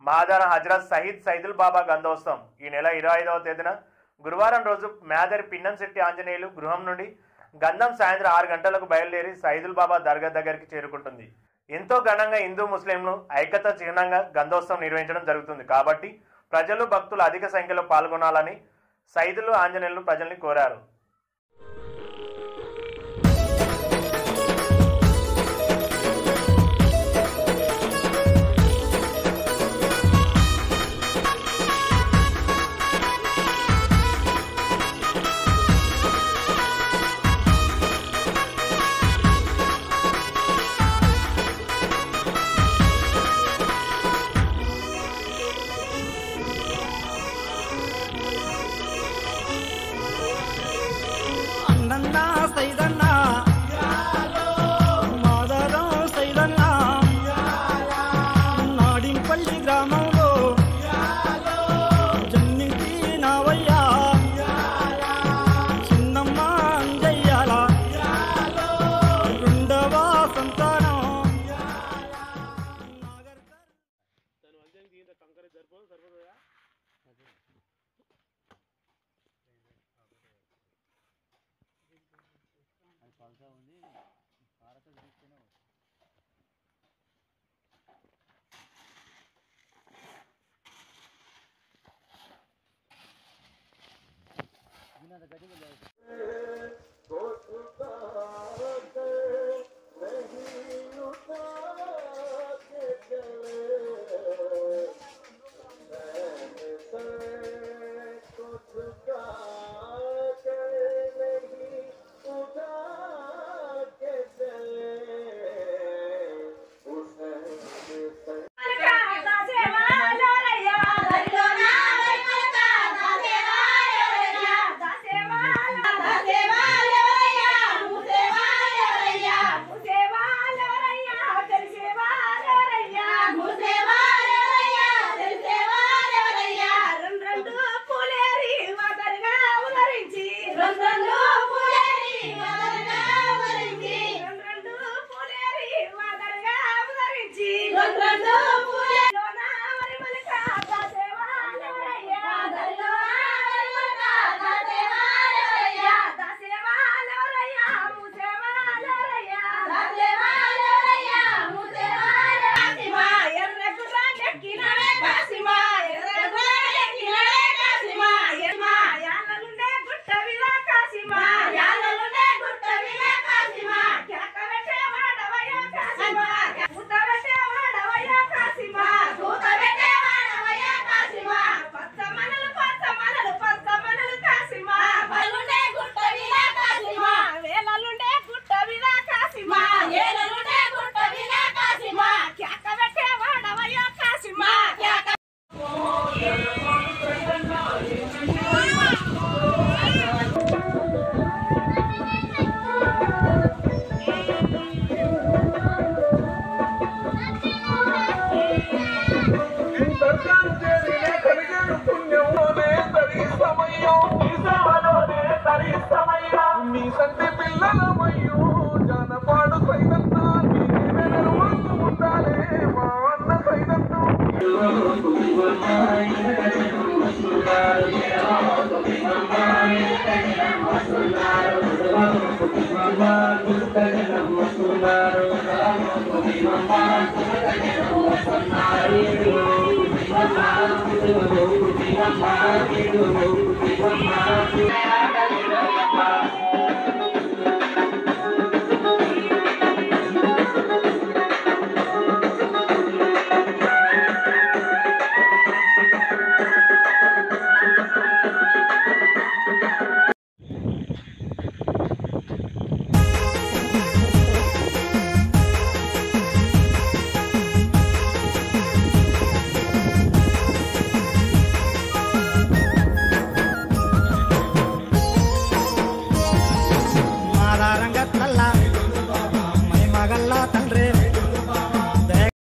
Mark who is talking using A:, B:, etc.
A: మహాదాన హజరత్ సయీద్ సైదుల్ బాబా గంధోత్సవం ఈ నెల 25వ తేదీన గురువారం రోజు మేదరి పిన్నంశెట్టి ఆంజనేయులు గృహం నుండి గంధం సాయంత్రం 6 గంటలకు బయలుదేరి సైదుల్ బాబా దర్గా దగ్గరికి చేరుకుంటుంది. ఎంతో ఘనంగా హిందూ ముస్లింలు ఐక్యత చిహ్నంగా గంధోత్సవం నిర్వహించడం జరుగుతుంది. కాబట్టి ప్రజలు భక్తులు అధిక సంఖ్యలో పాల్గొనాలని సైదులు ఆంజనేయులు ప్రజల్ని కోరారు.
B: సైదన్నా మాదరం సైదన్నా నాడింపల్లి గ్రామంలో జన్మించి నావయ్యా చిన్నమ్మ అంజయ్యాల రెండవ సంతానం.
C: Thank you.